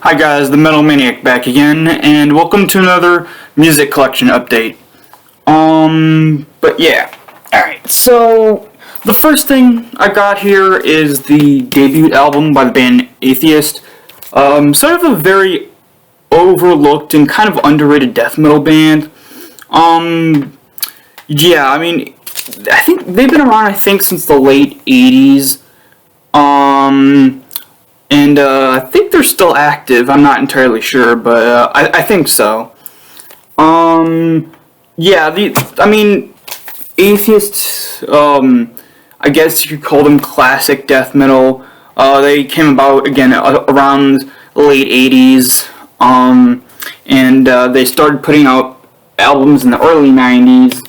Hi guys, the Metal Maniac back again, and welcome to another music collection update. But yeah, alright, so the first thing I got here is the debut album by the band Atheist. Sort of a very overlooked and kind of underrated death metal band. Yeah, I mean, I think they've been around, since the late 80s. And I think they're still active. I'm not entirely sure, but I think so. Yeah, Atheists, I guess you could call them classic death metal. They came about, again, around the late 80s, and they started putting out albums in the early 90s.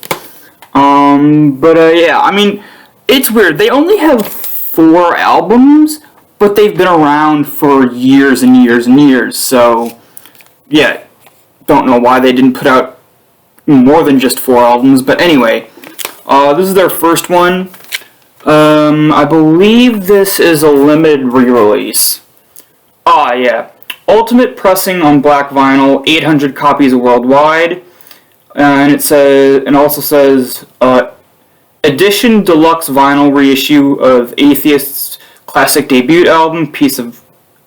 Yeah, I mean, it's weird. They only have 4 albums, but they've been around for years and years and years, so, yeah, don't know why they didn't put out more than just 4 albums, but anyway, this is their first one. I believe this is a limited re-release. Yeah. Ultimate pressing on black vinyl, 800 copies worldwide, and it also says, edition deluxe vinyl reissue of Atheist's classic debut album, Piece of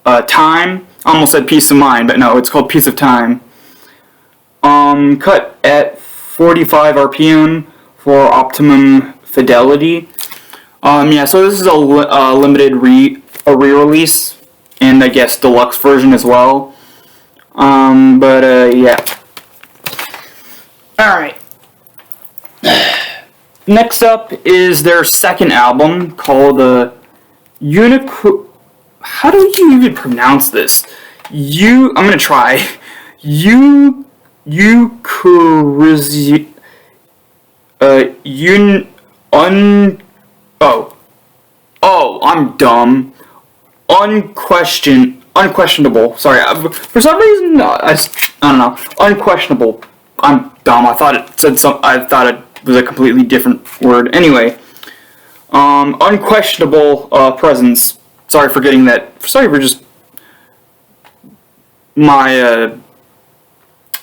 Time. I almost said Piece of Mind, but no, it's called Piece of Time. Cut at 45 RPM for optimum fidelity. Yeah, so this is a limited re-release, and I guess deluxe version as well. Yeah. Alright. Next up is their second album called How do you even pronounce this? I'm gonna try. I'm dumb. Unquestionable. Sorry, for some reason, I don't know. Unquestionable. I'm dumb. I thought it was a completely different word. Anyway, unquestionable presence. Sorry for getting that. Sorry for just my.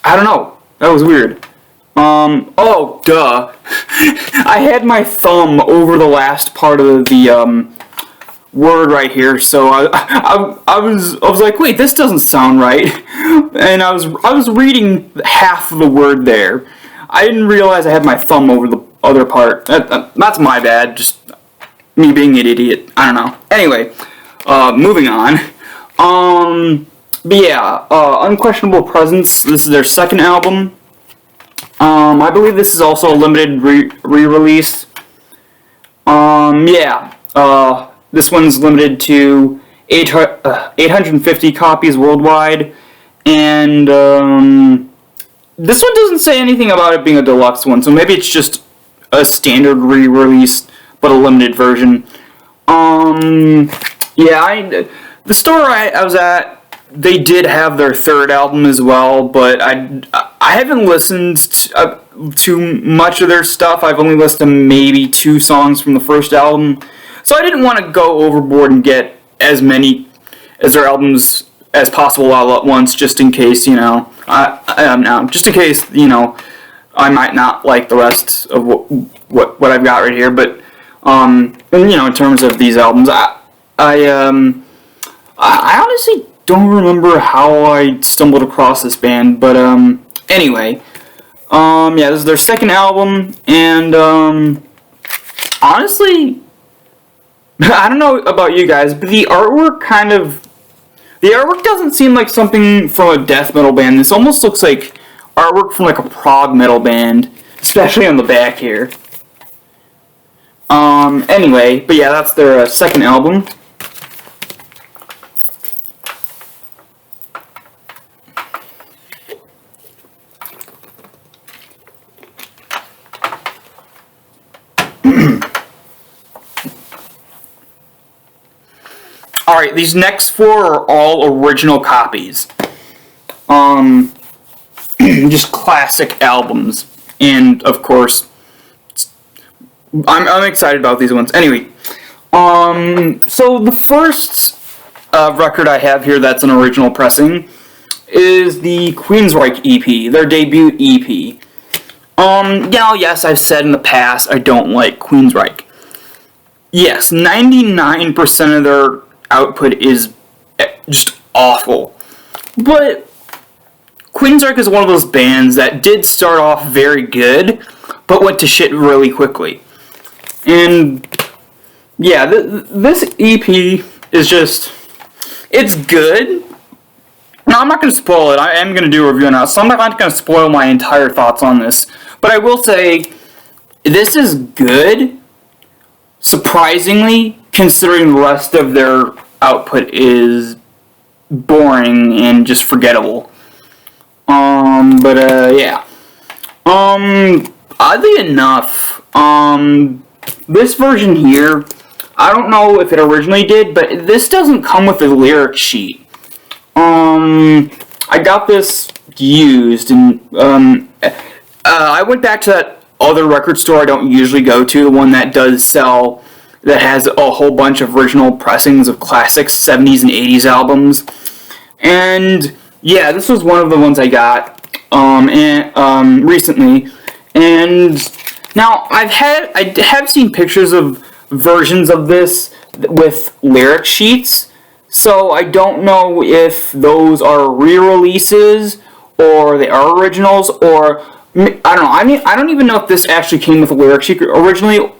I don't know. That was weird. Oh, duh. I had my thumb over the last part of the word right here, so I was like, wait, this doesn't sound right, and I was reading half of the word there. I didn't realize I had my thumb over the other part. That's my bad. Just me being an idiot. I don't know. Anyway, moving on. But yeah, Unquestionable Presence. This is their second album. I believe this is also a limited re-release. Yeah. This one's limited to 850 copies worldwide, and this one doesn't say anything about it being a deluxe one, so maybe it's just a standard re-release, but a limited version. Yeah, the store I was at, they did have their third album as well, but I haven't listened to much of their stuff. I've only listened to maybe 2 songs from the first album, so I didn't want to go overboard and get as many as their albums as possible all at once, just in case, just in case, I might not like the rest of what I've got right here. But in terms of these albums, I honestly don't remember how I stumbled across this band, but anyway, yeah, this is their second album, and honestly, I don't know about you guys, but the artwork doesn't seem like something from a death metal band. This almost looks like artwork from like a prog metal band, especially on the back here. Anyway, but yeah, that's their second album. Alright, these next 4 are all original copies. Just classic albums. And, of course, I'm excited about these ones. Anyway, so the first record I have here that's an original pressing is the Queensryche EP, their debut EP. Now, yes, I've said in the past I don't like Queensryche. Yes, 99% of their output is just awful. But Queensryche is one of those bands that did start off very good, but went to shit really quickly. And, yeah, this EP is just, it's good. Now, I'm not going to spoil it. I am going to do a review now, so I'm not going to spoil my entire thoughts on this. But I will say, this is good, surprisingly, considering the rest of their output is boring and just forgettable. Yeah. Oddly enough, this version here, I don't know if it originally did, but this doesn't come with a lyric sheet. I got this used, and, I went back to that other record store I don't usually go to, the one that does sell, that has a whole bunch of original pressings of classic 70s and 80s albums, and, yeah, this was one of the ones I got, recently, and now, I have seen pictures of versions of this with lyric sheets, so I don't know if those are re-releases, or they are originals, or, I don't know, I don't even know if this actually came with a lyric sheet originally,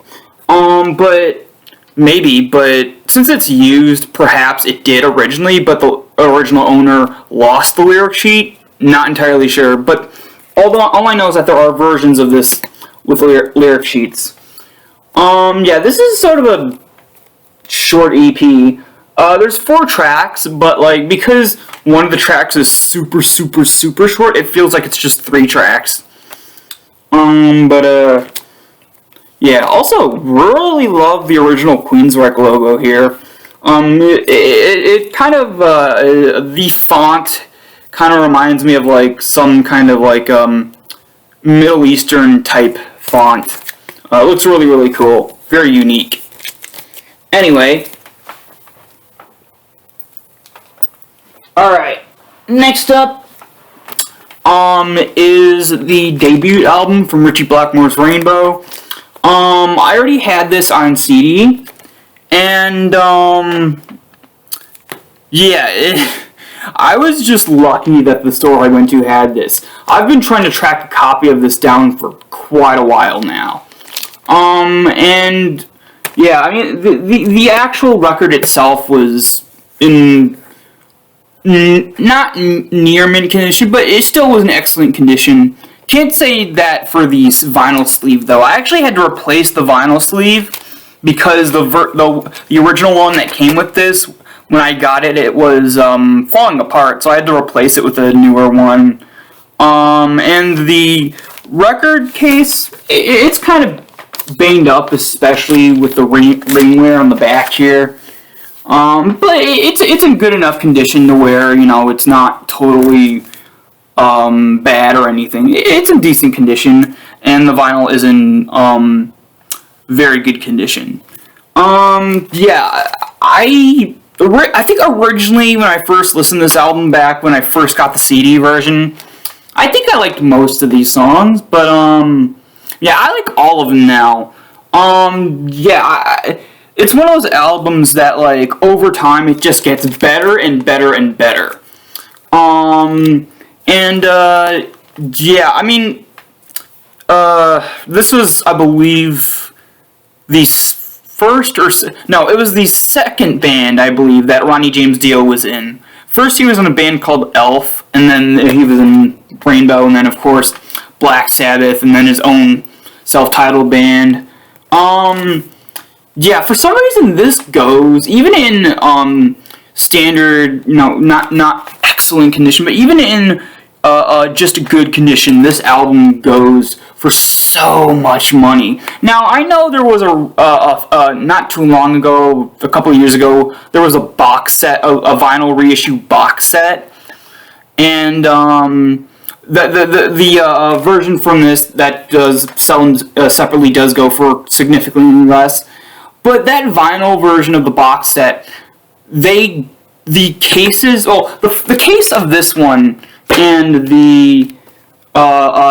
but, maybe, but since it's used, perhaps it did originally, but the original owner lost the lyric sheet, not entirely sure, but all I know is that there are versions of this with lyric sheets. Yeah, this is sort of a short EP. There's 4 tracks, but, like, because one of the tracks is super short, it feels like it's just 3 tracks. Yeah, also, really love the original Queensryche logo here. It kind of, the font kind of reminds me of, like, some kind of, like, Middle Eastern type font. It looks really cool. Very unique. Anyway. Alright. Next up, is the debut album from Ritchie Blackmore's Rainbow. I already had this on CD. And, yeah, I was just lucky that the store I went to had this. I've been trying to track a copy of this down for quite a while now. And yeah, I mean, the actual record itself was in not near mint condition, but it still was in excellent condition. Can't say that for the vinyl sleeve though. I actually had to replace the vinyl sleeve because the original one that came with this, when I got it, it was falling apart, so I had to replace it with a newer one. And the record case, it's kind of banged up, especially with the ringwear on the back here. But it's in good enough condition to where, you know, it's not totally bad or anything. It's in decent condition, and the vinyl is in very good condition. Yeah, I think originally when I first listened to this album back when I first got the CD version, I think I liked most of these songs, but yeah, I like all of them now. Yeah, it's one of those albums that, like, over time it just gets better and better and better. Yeah, I mean, this was, I believe, the first it was the second band, I believe, that Ronnie James Dio was in. First he was in a band called Elf, and then he was in Rainbow, and then, of course, Black Sabbath, and then his own self-titled band. Yeah, for some reason this goes, even in, standard, you know, not excellent condition, but even in, just good condition, this album goes for so much money. Now, I know there was not too long ago, a couple of years ago, there was a box set, a vinyl reissue box set, and, the version from this that does sell separately does go for significantly less. But that vinyl version of the box set, they the cases, the case of this one and the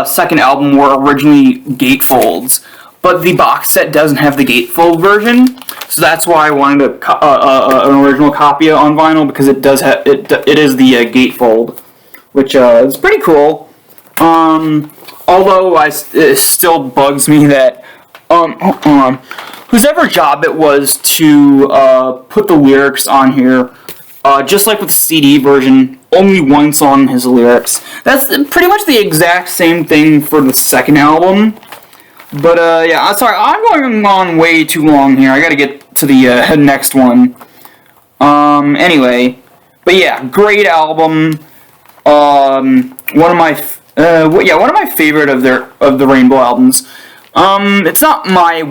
second album were originally gatefolds, but the box set doesn't have the gatefold version, so that's why I wanted an original copy on vinyl, because it does have it is the gatefold, which is pretty cool. Although it still bugs me that whoever job it was to put the lyrics on here, just like with the CD version, only one song has lyrics. That's pretty much the exact same thing for the second album. But yeah, sorry, I'm going on way too long here. I gotta get to the next one. Anyway, but yeah, great album. One of my favorite of the Rainbow albums. It's not my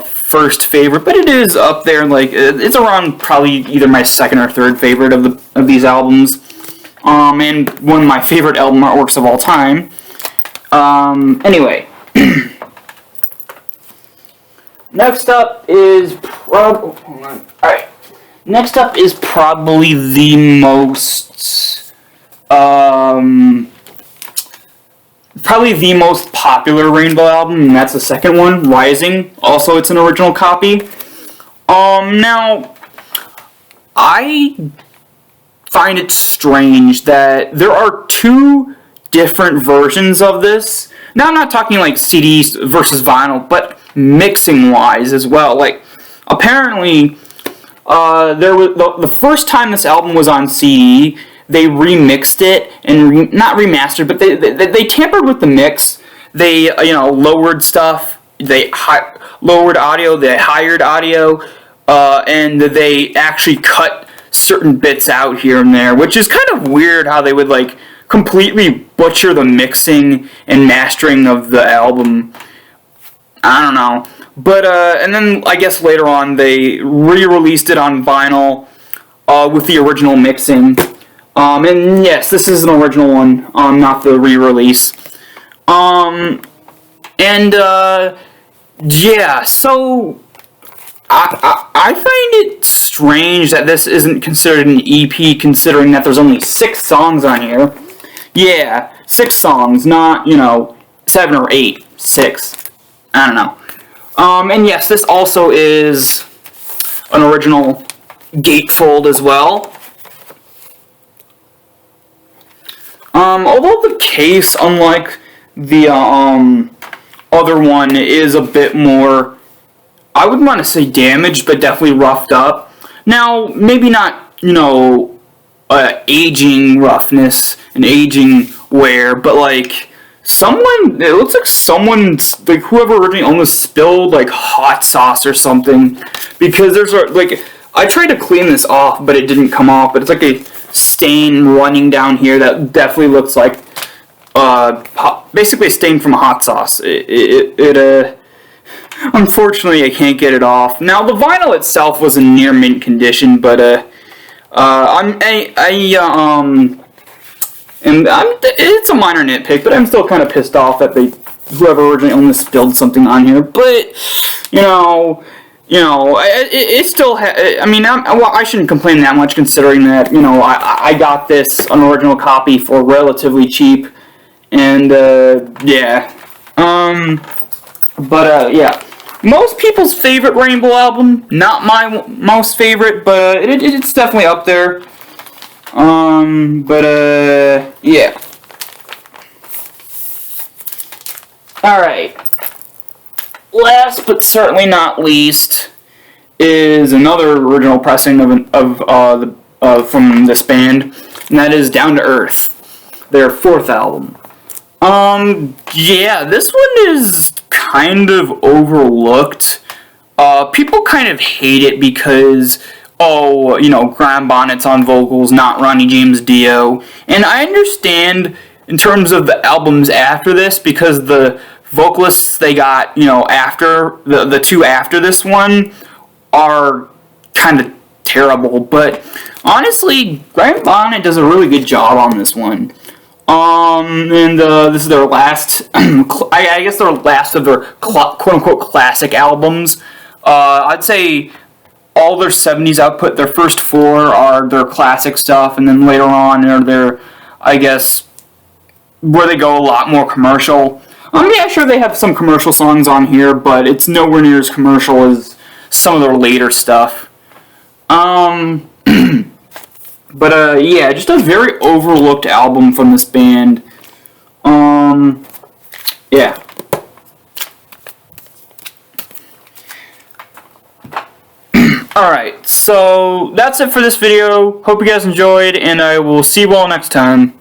first favorite, but it is up there. Like, it's around probably either my second or third favorite of these albums. And one of my favorite album artworks of all time. Anyway. Next up is Alright. Next up is probably the most popular Rainbow album, and that's the second one, Rising. Also, it's an original copy. Now, I find it strange that there are two different versions of this. Now, I'm not talking like CDs versus vinyl, but mixing-wise as well. Like, apparently, there was the first time this album was on CD, they remixed it and not remastered, but they tampered with the mix. They lowered stuff. They lowered audio. They hired audio, and they actually cut certain bits out here and there, which is kind of weird how they would like completely butcher the mixing and mastering of the album. I don't know. But, and then I guess later on they re-released it on vinyl with the original mixing. And yes, this is an original one, not the re-release. Yeah, so I find it strange that this isn't considered an EP, considering that there's only 6 songs on here. Yeah, 6 songs, not, 7 or 8. 6. I don't know. And yes, this also is an original gatefold as well. Although the case, unlike the other one, is a bit more, I wouldn't want to say damaged, but definitely roughed up. Now, maybe not, aging roughness and aging wear, but like, it looks like someone, like, whoever originally owned this spilled, like, hot sauce or something, because there's, I tried to clean this off, but it didn't come off, but it's like a stain running down here that definitely looks like, basically a stain from hot sauce. Unfortunately, I can't get it off. Now, the vinyl itself was in near mint condition, but, it's a minor nitpick, but I'm still kind of pissed off that whoever originally owned this spilled something on here. But it still. I shouldn't complain that much, considering that I got this an original copy for relatively cheap, and yeah. Yeah. Most people's favorite Rainbow album, not my most favorite, but it's definitely up there. Yeah. Alright. Last but certainly not least is another original pressing from this band, and that is Down to Earth, their 4th album. Yeah, this one is kind of overlooked. People kind of hate it because, Graham Bonnet's on vocals, not Ronnie James Dio. And I understand in terms of the albums after this, because the vocalists they got, after, the 2 after this one are kind of terrible. But honestly, Graham Bonnet does a really good job on this one. This is their last, I guess their last of their quote-unquote classic albums. I'd say all their 70s output. Their first 4 are their classic stuff, and then later on are their, I guess, where they go a lot more commercial. Yeah, sure, they have some commercial songs on here, but it's nowhere near as commercial as some of their later stuff. But yeah, just a very overlooked album from this band. Yeah. Alright, so that's it for this video. Hope you guys enjoyed, and I will see you all next time.